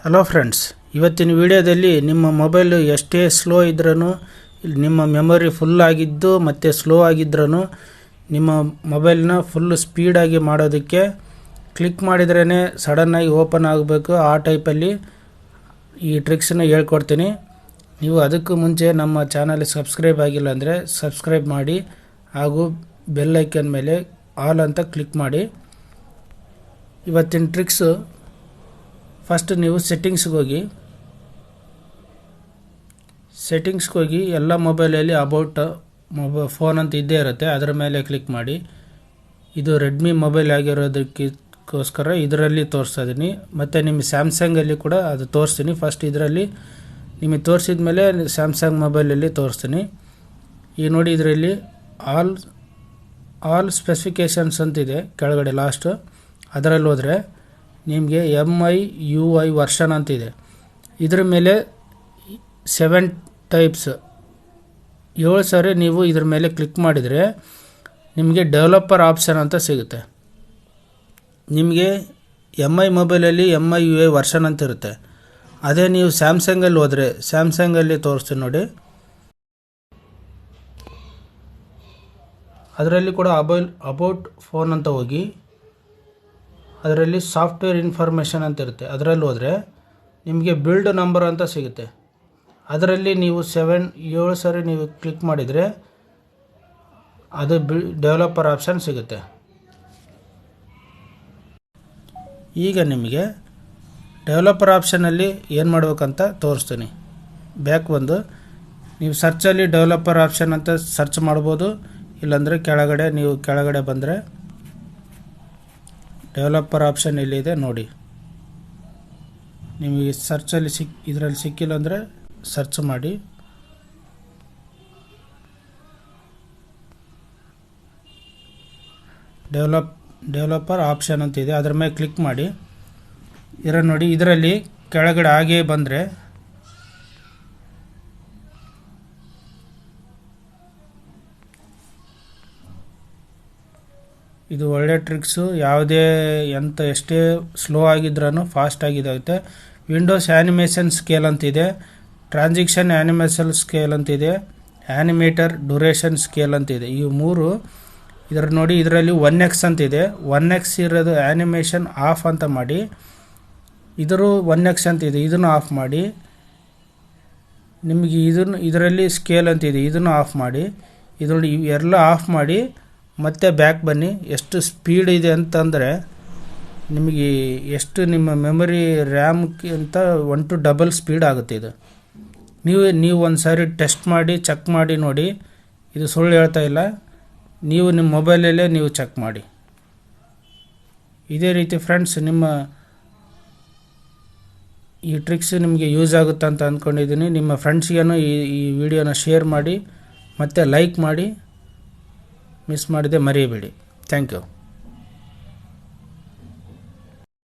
Hello friends, ಇವತ್ತಿನ ವಿಡಿಯೋದಲ್ಲಿ ನಿಮ್ಮ ಮೊಬೈಲು ಎಷ್ಟೇ ಸ್ಲೋ ಇದ್ರೂ, ನಿಮ್ಮ ಮೆಮೊರಿ ಫುಲ್ ಆಗಿದ್ದು ಮತ್ತು ಸ್ಲೋ ಆಗಿದ್ರೂ ನಿಮ್ಮ ಮೊಬೈಲ್ನ ಫುಲ್ ಸ್ಪೀಡಾಗಿ ಮಾಡೋದಕ್ಕೆ ಕ್ಲಿಕ್ ಮಾಡಿದ್ರೇ ಸಡನ್ನಾಗಿ ಓಪನ್ ಆಗಬೇಕು. ಆ ಟೈಪಲ್ಲಿ ಈ ಟ್ರಿಕ್ಸನ್ನು ಹೇಳ್ಕೊಡ್ತೀನಿ. ನೀವು ಅದಕ್ಕೂ ಮುಂಚೆ ನಮ್ಮ ಚಾನಲ್ ಸಬ್ಸ್ಕ್ರೈಬ್ ಆಗಿಲ್ಲ ಅಂದರೆ ಸಬ್ಸ್ಕ್ರೈಬ್ ಮಾಡಿ ಹಾಗೂ ಬೆಲ್ ಐಕನ್ ಮೇಲೆ ಆಲ್ ಅಂತ ಕ್ಲಿಕ್ ಮಾಡಿ. ಇವತ್ತಿನ ಟ್ರಿಕ್ಸು, ಫಸ್ಟ್ ನೀವು ಸೆಟ್ಟಿಂಗ್ಸ್ಗೆ ಹೋಗಿ ಎಲ್ಲ ಮೊಬೈಲಲ್ಲಿ ಅಬೌಟ್ ಫೋನ್ ಅಂತ ಇದ್ದೇ ಇರುತ್ತೆ, ಅದರ ಮೇಲೆ ಕ್ಲಿಕ್ ಮಾಡಿ. ಇದು ರೆಡ್ಮಿ ಮೊಬೈಲ್ ಆಗಿರೋದಕ್ಕೋಸ್ಕರ ಇದರಲ್ಲಿ ತೋರಿಸ್ತಾ ಇದ್ದೀನಿ. ಮತ್ತು ನಿಮ್ಮ ಸ್ಯಾಮ್ಸಂಗಲ್ಲಿ ಕೂಡ ಅದು ತೋರಿಸ್ತೀನಿ. ಫಸ್ಟ್ ಇದರಲ್ಲಿ ನಿಮಗೆ ತೋರಿಸಿದ ಮೇಲೆ ಸ್ಯಾಮ್ಸಂಗ್ ಮೊಬೈಲಲ್ಲಿ ತೋರಿಸ್ತೀನಿ. ಈಗ ನೋಡಿ, ಇದರಲ್ಲಿ ಆಲ್ ಸ್ಪೆಸಿಫಿಕೇಷನ್ಸ್ ಅಂತಿದೆ ಕೆಳಗಡೆ ಲಾಸ್ಟು. ಅದರಲ್ಲಿ ಹೋದರೆ ನಿಮಗೆ MIUI ವರ್ಷನ್ ಅಂತಿದೆ. ಇದರ ಮೇಲೆ 7 ಟೈಪ್ಸ್ 7 ಸಾರಿ ನೀವು ಇದ್ರ ಮೇಲೆ ಕ್ಲಿಕ್ ಮಾಡಿದರೆ ನಿಮಗೆ ಡೆವಲಪರ್ ಆಪ್ಷನ್ ಅಂತ ಸಿಗುತ್ತೆ. ನಿಮಗೆ MI ಮೊಬೈಲಲ್ಲಿ MIUI ವರ್ಷನ್ ಅಂತ ಇರುತ್ತೆ. ಅದೇ ನೀವು ಸ್ಯಾಮ್ಸಂಗಲ್ಲಿ ಹೋದರೆ ಸ್ಯಾಮ್ಸಂಗಲ್ಲಿ ತೋರಿಸ್ತೀನಿ ನೋಡಿ. ಅದರಲ್ಲಿ ಕೂಡ ಅಬೌಟ್ ಫೋನ್ ಅಂತ ಹೋಗಿ ಅದರಲ್ಲಿ ಸಾಫ್ಟ್ವೇರ್ ಇನ್ಫಾರ್ಮೇಷನ್ ಅಂತ ಇರುತ್ತೆ. ಅದರಲ್ಲಿ ಹೋದರೆ ನಿಮಗೆ ಬಿಲ್ಡ್ ನಂಬರ್ ಅಂತ ಸಿಗುತ್ತೆ. ಅದರಲ್ಲಿ ನೀವು 7 ಸಾರಿ ನೀವು ಕ್ಲಿಕ್ ಮಾಡಿದರೆ ಅದು ಡೆವಲಪರ್ ಆಪ್ಷನ್ ಸಿಗುತ್ತೆ. ಈಗ ನಿಮಗೆ ಡೆವಲಪರ್ ಆಪ್ಷನಲ್ಲಿ ಏನು ಮಾಡಬೇಕಂತ ತೋರಿಸ್ತೀನಿ. ಬ್ಯಾಕ್ ಬಂದು ನೀವು ಸರ್ಚಲ್ಲಿ ಡೆವಲಪರ್ ಆಪ್ಷನ್ ಅಂತ ಸರ್ಚ್ ಮಾಡ್ಬೋದು. ಇಲ್ಲಾಂದರೆ ಕೆಳಗಡೆ ಬಂದರೆ ಡೆವಲಪರ್ ಆಪ್ಷನ್ ಎಲ್ಲಿದೆ ನೋಡಿ. ನಿಮಗೆ ಸರ್ಚಲ್ಲಿ ಇದರಲ್ಲಿ ಸಿಕ್ಕಿಲ್ಲ ಅಂದರೆ ಸರ್ಚ್ ಮಾಡಿ. ಡೆವಲಪರ್ ಆಪ್ಷನ್ ಅಂತಿದೆ, ಅದರ ಮೇಲೆ ಕ್ಲಿಕ್ ಮಾಡಿ. ನೋಡಿ, ಇದರಲ್ಲಿ ಕೆಳಗಡೆ ಹಾಗೇ ಬಂದರೆ ಇದು ಒಳ್ಳೆ ಟ್ರಿಕ್ಸು. ಎಷ್ಟೇ ಸ್ಲೋ ಆಗಿದ್ರೂ ಫಾಸ್ಟ್ ಆಗಿದಾಗುತ್ತೆ. ವಿಂಡೋಸ್ ಆ್ಯನಿಮೇಷನ್ ಸ್ಕೇಲ್ ಅಂತಿದೆ, ಟ್ರಾನ್ಸಿಕ್ಷನ್ ಆ್ಯನಿಮೇಷನ್ ಸ್ಕೇಲ್ ಅಂತಿದೆ, ಆ್ಯನಿಮೇಟರ್ ಡ್ಯೂರೇಷನ್ ಸ್ಕೇಲ್ ಅಂತಿದೆ. ಇವು 3 ನೋಡಿ. ಇದರಲ್ಲಿ 1x ಅಂತಿದೆ. 1x ಇರೋದು ಆ್ಯನಿಮೇಷನ್ ಆಫ್ ಅಂತ ಮಾಡಿ. 1x ಅಂತಿದೆ, ಇದನ್ನು ಆಫ್ ಮಾಡಿ. ನಿಮಗೆ ಇದರಲ್ಲಿ ಸ್ಕೇಲ್ ಅಂತಿದೆ, ಇದನ್ನು ಆಫ್ ಮಾಡಿ. ನೋಡಿ, ಇವೆಲ್ಲ ಆಫ್ ಮಾಡಿ ಮತ್ತೆ ಬ್ಯಾಕ್ ಬನ್ನಿ. ಎಷ್ಟು ಸ್ಪೀಡ್ ಇದೆ ಅಂತಂದರೆ ನಿಮಗೆ ಎಷ್ಟು ನಿಮ್ಮ ಮೆಮೊರಿ ರ್ಯಾಮ್ಗಿಂತ 1 to ಡಬಲ್ ಸ್ಪೀಡ್ ಆಗುತ್ತೆ ಇದು. ನೀವು ಒಂದು ಸಾರಿ ಟೆಸ್ಟ್ ಮಾಡಿ ಚೆಕ್ ಮಾಡಿ ನೋಡಿ. ಇದು ಸುಳ್ಳು ಹೇಳ್ತಾ ಇಲ್ಲ, ನೀವು ನಿಮ್ಮ ಮೊಬೈಲಲ್ಲೇ ನೀವು ಚೆಕ್ ಮಾಡಿ. ಇದೇ ರೀತಿ ಫ್ರೆಂಡ್ಸ್, ಈ ಟ್ರಿಕ್ಸ್ ನಿಮಗೆ ಯೂಸ್ ಆಗುತ್ತೆ ಅಂತ ಅಂದ್ಕೊಂಡಿದ್ದೀನಿ. ನಿಮ್ಮ ಫ್ರೆಂಡ್ಸ್ಗೇನು ಈ ವಿಡಿಯೋನ ಶೇರ್ ಮಾಡಿ ಮತ್ತು ಲೈಕ್ ಮಾಡಿ. ಮಿಸ್ ಮಾಡದೆ ಮರೆಯಬೇಡಿ. Thank you.